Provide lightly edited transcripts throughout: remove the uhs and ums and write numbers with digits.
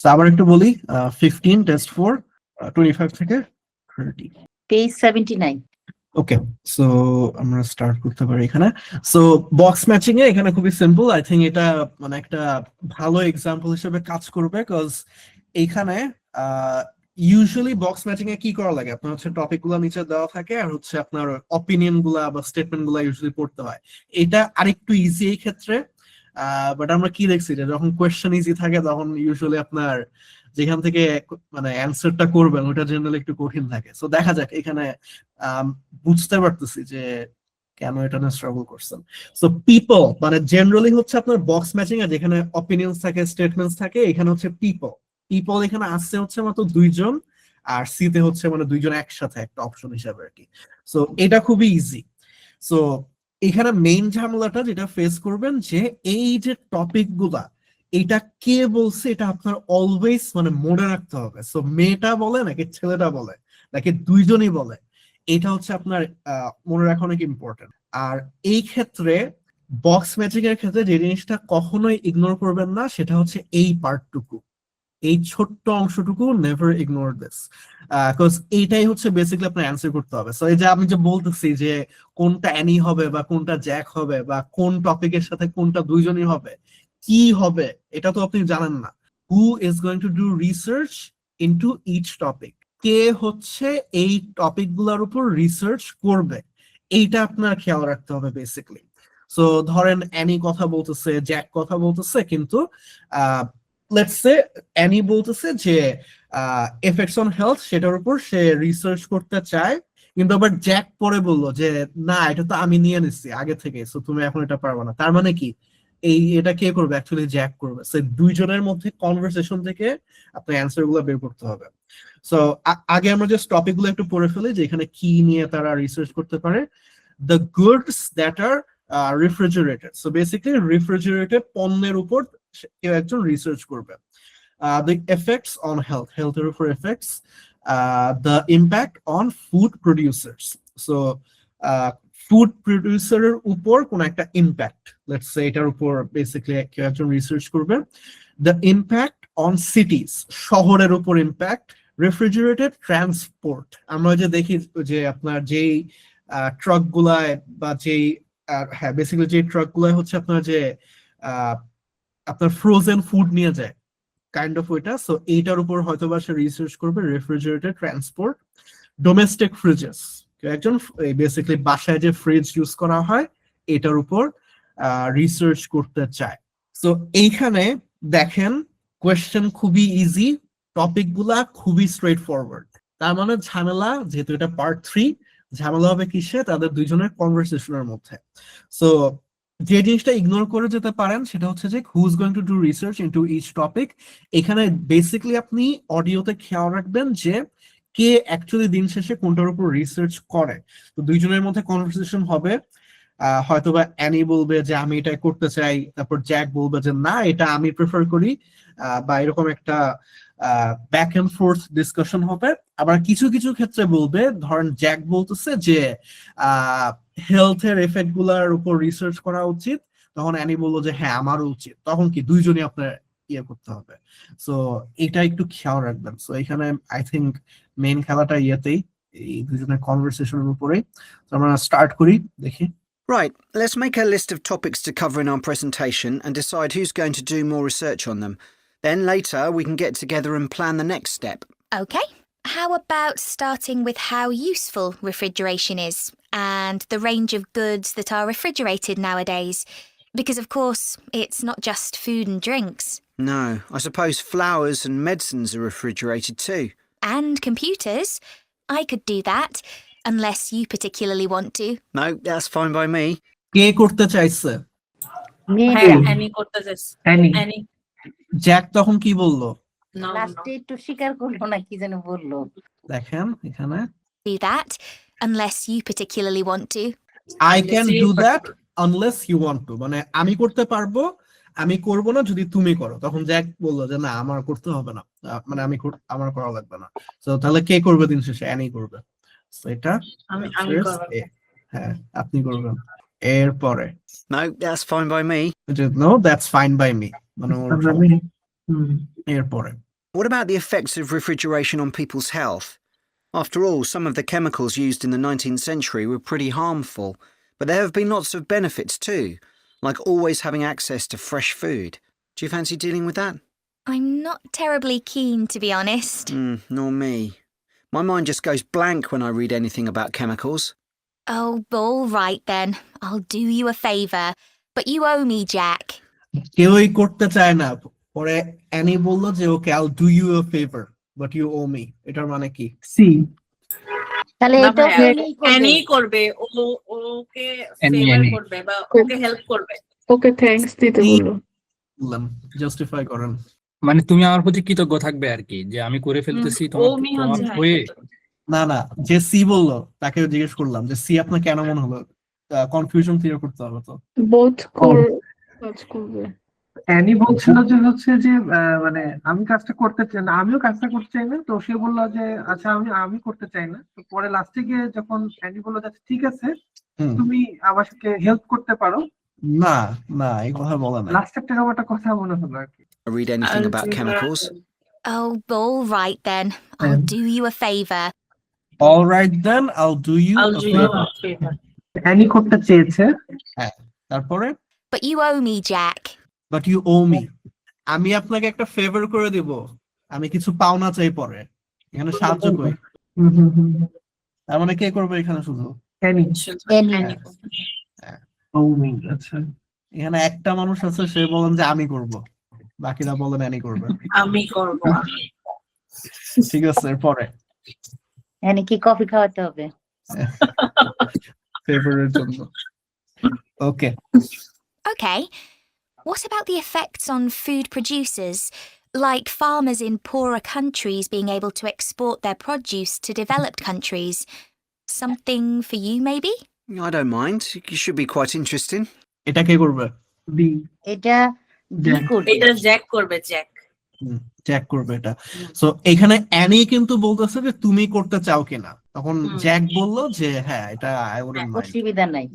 তো আবার একটু বলি, 15 টেস্ট 4 25 থেকে 30 পেজ 79 ওকে। সো আমরা স্টার্ট করতে পারি এখানে। সো বক্স ম্যাচিং এ এখানে খুবই সিম্পল, আই থিঙ্ক এটা মানে একটা ভালো এক্সাম্পল হিসেবে কাজ করবে, কজ এইখানে ইউজুয়ালি বক্স ম্যাচিং এ কি করা লাগে, আপনার হচ্ছে টপিক গুলা নিচে দেওয়া থাকে আর হচ্ছে আপনার অপিনিয়ন গুলা বা স্টেটমেন্ট গুলা ইউজুয়ালি পড়তে হয়। এটা আরেকটু ইজি এই ক্ষেত্রে, বাট আমরা কি দেখছি যে যখন কোয়েশ্চেন ইজি থাকে তখন ইউজুয়ালি আপনার যেখান থেকে মানে অ্যান্সারটা করবেন ওটা জেনারেলি একটু কঠিন থাকে। সো দেখা যাক এখানে বুঝতে পারতেছি যে কেন এটা নিয়ে স্ট্রাগল করছেন। সো পিপল মানে জেনারেলি হচ্ছে আপনার বক্স ম্যাচিং এ যেখানে অপিনিয়ন্স থাকে স্টেটমেন্টস থাকে, এখানে হচ্ছে পিপল। পিপল এখানে আসছে হচ্ছে মাত্র দুইজন, আর সিতে হচ্ছে মানে দুইজন একসাথে একটা অপশন হিসাবে আর কি। সো এটা খুবই ইজি। সো এখানে মেইন ঝামেলাটা যেটা ফেস করবেন যে এই যে টপিক গুলা এটা কে বলছে এটা আপনার অলওয়েজ মানে মনে রাখতে হবে। সো মেয়েটা বলে নাকি ছেলেটা বলে নাকি দুইজনই বলে, এটা হচ্ছে আপনার মনে রাখা অনেক ইম্পর্টেন্ট। আর এই ক্ষেত্রে বক্স ম্যাচিং এর ক্ষেত্রে যে জিনিসটা কখনোই ইগনোর করবেন না সেটা হচ্ছে এই পার্টটুকু, এই ছোট্ট অংশটুকু নেভার ইগনোর দিস, বিকজ এইটাই হচ্ছে বেসিক্যালি আপনার অ্যান্সার করতে হবে। সো এই যে আমি যে বলতেছি যে কোনটা অ্যানি হবে বা কোনটা জ্যাক হবে বা কোন টপিকের সাথে কোনটা দুইজনই হবে, কি হবে এটা তো আপনি জানেন না। Who is going to do research into each topic, কে হচ্ছে এই টপিক গুলার উপর রিসার্চ করবে, এইটা আপনার খেয়াল রাখতে হবে বেসিক্যালি। সো ধরেন অ্যানি কথা বলতেছে, জ্যাক কথা বলতেছে, কিন্তু লেটস সে অ্যানি বলতেছে যে এফেক্টস অন হেলথ সেটার উপর সে রিসার্চ করতে চায়, কিন্তু আবার জ্যাক পরে বললো যে না এটা তো আমি নিয়ে নিচ্ছি আগে থেকে, সো তুমি এখন এটা পারবে না। তার মানে কি এটা কে করবে, অ্যাকচুয়ালি জ্যাক করবে। সো দুইজনের মধ্যে কনভারসেশন থেকে আপনার অ্যান্সার গুলো বের করতে হবে। সো আগে আমরা যে টপিক গুলো একটু পড়ে ফেলি যে এখানে কি নিয়ে তারা রিসার্চ করতে পারে। The goods that are refrigerated, so basically refrigerated পণ্যের উপর কেউ একজন রিসার্চ করবে। The effects on health, health উপর effects, the impact on food producers, so food প্রডিউসারের উপর কোন একটা ইম্প্যাক্ট, লেটস সে এটার উপর বেসিক্যালি কেউ একজন রিসার্চ করবে। দ্য ইম্প্যাক্ট অন সিটিজ, শহরের উপর ইম্প্যাক্ট। রেফ্রিজারেটেড ট্রান্সপোর্ট, আমরা যে দেখি যে আপনার যেই ট্রাক গুলায় বা যেই হ্যাঁ বেসিক্যালি যে ট্রাক গুলায় হচ্ছে আপনার যে আপনার ফ্রোজেন ফুড নিয়ে যায় কাইন্ড অফ ওইটা। সো এইটার উপর হয়তো বা সে রিসার্চ করবে, রেফ্রিজারেটেড ট্রান্সপোর্ট। ডোমেস্টিক ফ্রিজেস, একজন বেসিক্যালি বাসায় যে ফ্রিজ ইউজ করা হয় এটার উপর রিসার্চ করতে চায়। সো এইখানে দেখেন কোয়েশ্চেন খুবই ইজি, টপিক গুলা খুবই স্ট্রেট ফরওয়ার্ড। তার মানে ঝামেলা, যেহেতু এটা পার্ট 3, ঝামেলা হবে কিসে, তাদের দুইজনের কনভারসেশনের মধ্যে। সো যে জিনিসটা ইগনোর করে যেতে পারেন সেটা হচ্ছে যে who is going to do research into each topic. এখানে বেসিক্যালি আপনি অডিওতে খেয়াল রাখবেন যে কে অ্যাকচুয়ালি দিন শেষে কোনটার উপর রিসার্চ করে। তো দুইজনের মধ্যে কনভারসেশন হবে, হয়তোবা অ্যানি বলবে যে আমি এটা করতে চাই, তারপর জ্যাক বলবে যে না এটা আমি প্রেফার করি, বা এরকম একটা ব্যাক এন্ড ফোর্থ ডিসকাশন হবে। আবার কিছু কিছু ক্ষেত্রে বলবে, ধরেন জ্যাক বলতেছে যে হেলথের এফেক্ট গুলার উপর রিসার্চ করা উচিত, তখন অ্যানি বললো যে হ্যাঁ আমারও উচিত, তখন কি দুইজনই আপনার ইয়ে করতে হবে। সো এটা একটু খেয়াল রাখবেন। সো এখানে আই থিঙ্ক মেইন খেলাটা ইয়েতেই, এই দুজনের কনভারসেশনের উপরেই। তো আমরা স্টার্ট করি, দেখি। Right, let's make a list of topics to cover in our presentation and decide who's going to do more research on them. Then later we can get together and plan the next step. Okay. How about starting with how useful refrigeration is and the range of goods that are refrigerated nowadays? Because, of course, it's not just food and drinks. No, I suppose flowers and medicines are refrigerated too. And computers. I could do that, unless you particularly want to. No, that's fine by me. কে করতে চাইছে? মেয়েটা Annie করতে চাইছে। Annie Jack তখন কি বললো? লাস্টে একটু স্বীকার করলো না কি যেন বললো। দেখেন এখানে Do that, unless you particularly want to. I can do that unless you want to, মানে আমি করতে পারবো, আমি করব না যদি তুমি করো। তখন জ্যাক বললো যে না আমার করতে হবে না, মানে আমার করা লাগবে না। তো তাহলে কে করবে দিন শেষে? অ্যানি করবে। তো এটা আমি করব। হ্যাঁ আপনি করবেন। এরপরে No, that's fine by me. No that's fine by me, মানে এরপরে What about the effects of refrigeration on people's health? After all, some of the chemicals used in the 19th century were pretty harmful, but there have been lots of benefits too, like always having access to fresh food. Do you fancy dealing with that? I'm not terribly keen, to be honest. Nor me. My mind just goes blank when I read anything about chemicals. Oh, all right then. I'll do you a favour. But you owe me, Jack. কেউই করতে চায় না, পরে Annie বলল যে okay I'll do you a favour but you owe me. এটার মানে কি? সি। তাহলে না এটা ভাইয়া, অ্যানি অ্যানি করবে, ও ওকে ফেভার করবে বা ওকে হেল্প করবে। ওকে থ্যাঙ্কস দিতে বলো। বললাম জাস্টিফাই করেন। মানে তুমি আমার প্রতি কৃতজ্ঞ থাকবে আর কি, যে আমি করে ফেলতেছি ও তোমার মি তোমার হচ্ছে হয়ে। না না, যে সি বললো তাকে জিজ্ঞেস করলাম যে সি আপনার কেন মনে হলো, কনফিউশন ক্লিয়ার করতে হবে তো। বোথ কাজ করবে। অ্যানি বলছিল যে হচ্ছে যে মানে আমি কাজটা করতে চাই না, আমিও কাজটা করতে চাই না, তো সে বললো যে আচ্ছা আমি করতে চাই না। তো পরে লাস্টে গিয়ে যখন অ্যানি বললো যে ঠিক আছে তুমি আমাকে হেল্প করতে পারো, না না এই কথা বলা না। লাস্টের থেকে আমার একটা কথা মনে হলো আর কি। Read anything about chemicals? Oh, all right then. I'll do you a favour. All right then, I'll do you I'll a do you favor. a favor. Annie করতে চেয়েছে, তারপরে But you owe me, Jack. But you owe me, আমি আপনাকে একটা favour করে দিব, আমি কিছু পাওনা চাই পরে, এখানে সাহায্য করি। তার মানে কে করবে এখানে? শুধু অ্যানি। অ্যানি। ও মি, আচ্ছা। এখানে একটা মানুষ আছে সে বলেন যে আমি করব, বাকিরা বলেন অ্যানি করবে। আমি করব। ঠিক আছে, এরপরে অ্যানি কি কফি খাওয়াতে হবে? ফেভারের জন্য। ওকে, Okay. What about the effects on food producers, like farmers in poorer countries being able to export their produce to developed countries? Something for you, maybe? I don't mind. You should be quite interesting. এটা কে করবে? B. এটা D Jack. করবে। এটা Jack করবে, Jack. Jack করবে এটা। So এখানে Annie কিন্তু বলতেছে যে তুমি করতে চাও কিনা, তখন জ্যাক বললো যে হ্যাঁ এটা আই উডন্ট মাইন্ড, অসুবিধা নাই।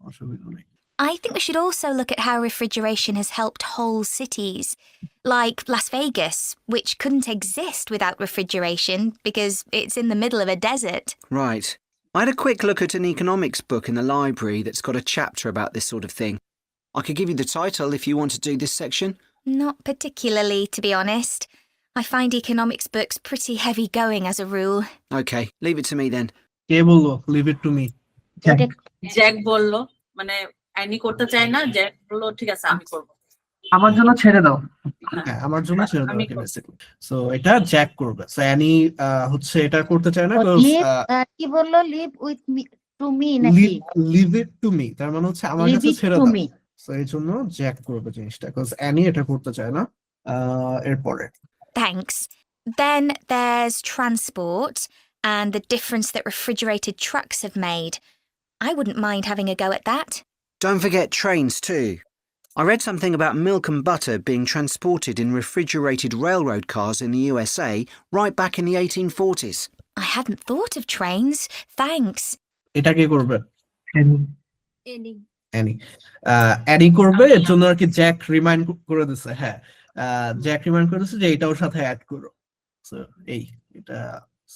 অসুবিধা নেই। I think we should also look at how refrigeration has helped whole cities, like Las Vegas, which couldn't exist without refrigeration because it's in the middle of a desert. Right. I had a quick look at an economics book in the library that's got a chapter about this sort of thing. I could give you the title if you want to do this section. Not particularly, to be honest. I find economics books pretty heavy going as a rule. Okay, leave it to me then. কে বললো leave it to me? এটা Jack বলল, মানে Annie করতে চায় না, Jack বলল ঠিক আছে আমি করব। আমার জন্য ছেড়ে দাও। হ্যাঁ আমার জন্য ছেড়ে দাও আমি ওকে করব। বেসিক্যালি। সো এটা জ্যাক করবে। সো অ্যানি হচ্ছে এটা করতে চায় না, লিভ কি বললো? Live with me to me নাকি লিভ ইট টু মি, তার মানে হচ্ছে আমার লিভ কাছে ইট ছেড়ে টু দাও। মি? সো এই জন্য জ্যাক করবে জিনিসটা, বিকজ অ্যানি এটা করতে চায় না। এরপরে Thanks. Then there's transport and the difference that refrigerated trucks have made. I wouldn't mind having a go at that. Don't forget trains too. I read something about milk and butter being transported in refrigerated railroad cars in the USA right back in the 1840s. I hadn't thought of trains. Thanks. এটা কে করবে? Annie. Annie. Annie করবে, এর জন্য আর কি Jack remind করে দিচ্ছে। হ্যাঁ Jack remind করে দিচ্ছে যে এটাও সাথে অ্যাড করো। সো এই এটা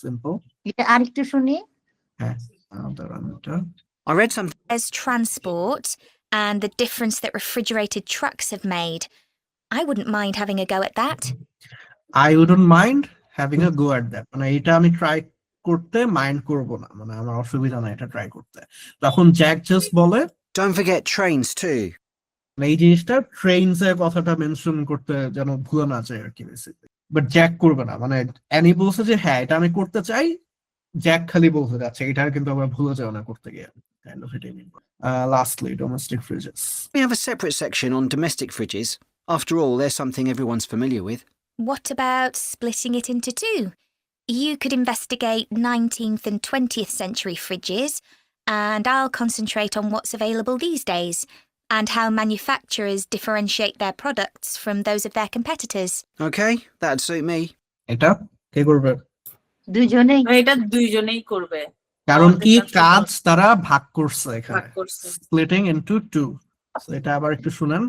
সিম্পল। এটা আরেকটু শুনি। হ্যাঁ দাঁড়ান, এটা I read something There's transport and the difference that refrigerated trucks have made. I wouldn't mind having a go at that. I wouldn't mind having a go at that, মানে এটা আমি ট্রাই করতে মাইন্ড করব না, মানে আমার অসুবিধা নাই এটা ট্রাই করতে। তখন জ্যাক জাস্ট বলে Don't forget trains too. মানে এই জিনিসটা ট্রেনস এর কথাটা মেনশন করতে যেন ভুলে না যায় আর কি বেসিক্যালি। বাট জ্যাক করবে না, মানে অ্যানি বলছে যে হ্যাঁ এটা আমি করতে চাই, জ্যাক খালি বলতে যাচ্ছে এটা কিন্তু আমরা ভুলে যাও না করতে গিয়ে। Kind of it mean. Lastly domestic fridges. We have a separate section on domestic fridges. After all, they're something everyone's familiar with. What about splitting it into two? You could investigate 19th and 20th century fridges, and I'll concentrate on what's available these days and how manufacturers differentiate their products from those of their competitors. Okay, that'd suit me. এটা কে করবে? দুইজনেই। এটা দুইজনেই করবে, কারণ কি আমাদের কাছে কাজ তারা ভাগ করছে এখানে, ভাগ করছে। Splitting into two. সো এটা আবার একটু শুনেন।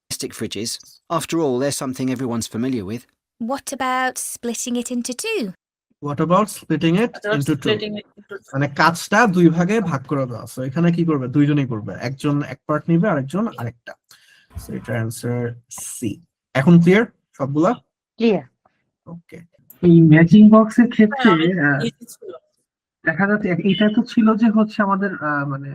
Domestic fridges. After all, they're something everyone's familiar with. What about splitting it into two? What about splitting it into two? Splitting it into two. মানে কাজটা দুই ভাগে ভাগ করে দেওয়া। সো এখানে কি করবে, দুইজনেই করবে, একজন এক পার্ট নিবে আরেকজন আরেকটা। সো এটার অ্যান্সার সি। এখন ক্লিয়ার সবগুলা? ক্লিয়ার। ওকে। এই ম্যাচিং বক্সের ক্ষেত্রে Easy ছিল। দেখা যাচ্ছে এটা তো ছিল যে হচ্ছে আমাদের মানে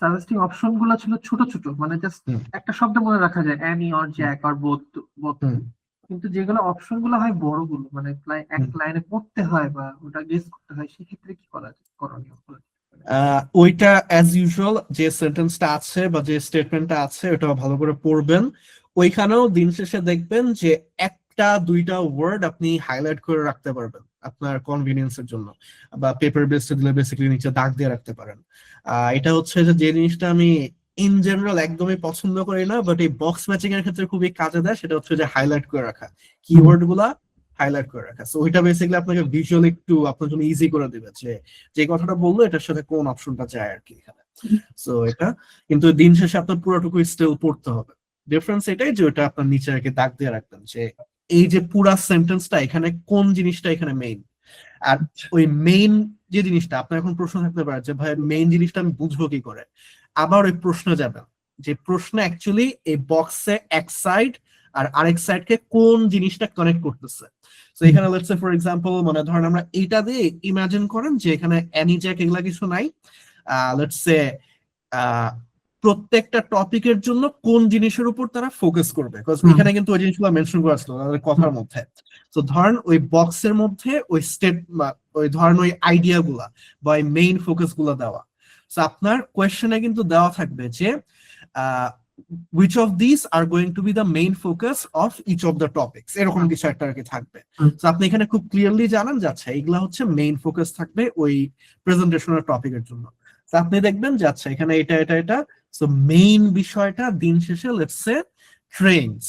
সাজেস্টিং অপশন গুলো ছিল ছোট ছোট, মানে জাস্ট হুম। একটা শব্দ মনে রাখা যায়, Annie or Jack or both. হুম। কিন্তু যেগুলো অপশন গুলো হয় বড়গুলো, মানে এক হুম। লাইনে পড়তে হয় বা ওটা গেস করতে হয়, সেক্ষেত্রে কি করা যায়, করণীয়? ওইটা অ্যাজ ইউজুয়াল যে সেন্টেন্সটা আছে বা যে স্টেটমেন্টটা আছে ওটা ভালো করে পড়বেন। ওইখানেও দিন শেষে দেখবেন যে একটা দুইটা ওয়ার্ড আপনি হাইলাইট করে রাখতে পারবেন আপনার কনভিনিয়েন্সের জন্য, বা পেপার বেসে দিলে বেসিক্যালি নিচে দাগ দিয়ে রাখতে পারেন। এটা হচ্ছে যে জিনিসটা আমি ইন জেনারেল একদমই পছন্দ করি না, বাট এই বক্স ম্যাচিং এর ক্ষেত্রে খুবই কাজে দেয়। সেটা হচ্ছে যে হাইলাইট করে রাখা, কিওয়ার্ড গুলা হাইলাইট করে রাখা। সো ওইটা বেসিক্যালি আপনাকে ভিজুয়ালি একটু আপনার জন্য ইজি করে দিবে যে যে কথাটা বললো এটার সাথে কোন অপশনটা যায় আর কি এখানে। সো এটা কিন্তু দিন শেষে আপনার পুরোটুকু স্টিল পড়তে হবে। ডিফারেন্স এটাই যে ওটা আপনার নিচে আর কি দাগ দিয়ে রাখবেন যে এই যে পুরা সেন্টেন্সটা এখানে কোন জিনিসটা এখানে মেইন। আর ওই মেইন যে জিনিসটা আপনার এখন প্রশ্ন থাকতে পারে যে ভাই মেইন জিনিসটা আমি বুঝবো কি করে, আবার ওই প্রশ্নে যাবেন যে প্রশ্ন অ্যাকচুয়ালি এই বক্সে এক সাইড আর আরেক সাইডকে কোন জিনিসটা কানেক্ট করতেছে। তো এখানে লেটস সে ফর এক্সাম্পল মানে ধরেন আমরা এইটা দিয়ে ইমাজিন করেন যে এখানে অ্যানি জ্যাক এগুলা কিছু নাই, লেটস সে প্রত্যেকটা টপিকের জন্য কোন জিনিসের উপর তারা ফোকাস করবে, বিকজ এখানে কিন্তু ওই জিনিসগুলো মেনশন করা ছিল তাদের কথার মধ্যে। তো ধরেন ওই বক্সের মধ্যে ওই স্টেট ওই ধরেন ওই আইডিয়া গুলা বা ওই মেইন ফোকাস গুলা দেওয়া। তো আপনার কোয়েশ্চেনে কিন্তু দেওয়া থাকবে যে which of these are going to be the main focus of each of the topics, এরকম কিছু একটা আর কি থাকবে। তো আপনি এখানে খুব ক্লিয়ারলি জানান যে আচ্ছা এগুলা হচ্ছে মেইন ফোকাস থাকবে ওই প্রেজেন্টেশনের টপিকের জন্য। তো আপনি দেখবেন যে আচ্ছা এখানে এটা এটা এটা, সো মেইন বিষয়টা দিন শেষে লেটস সে ট্রেনস,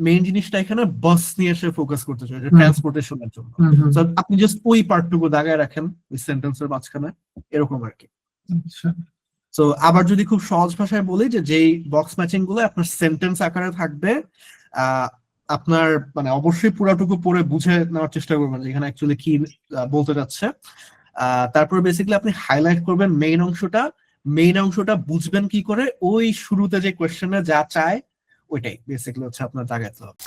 মেইন জিনিসটা এখানে বাস নিয়ে এসে ফোকাস করতে চাই যে ট্রান্সপোর্টেশনের জন্য। সো আপনি জাস্ট ওই পার্টটুকু দাগায় রাখেন ওই সেন্টেন্সের মাঝখানে, এরকম আর কি। তো আবার যদি খুব সহজ ভাষায় বলি যে যেই বক্স ম্যাচিং গুলো আপনার সেন্টেন্স আকারে থাকবে, আপনার মানে অবশ্যই পুরাটুকু পড়ে বুঝে নেওয়ার চেষ্টা করবেন যেখানে অ্যাকচুয়ালি কি বলতে যাচ্ছে। তারপর বেসিক্যালি আপনি হাইলাইট করবেন মেইন অংশটা বুঝবেন কি করে, ওই শুরুতে যে কোয়েশ্চেনে যা চায় ওইটাই বেসিক্যালি হচ্ছে আপনার দাগাইতে হবে।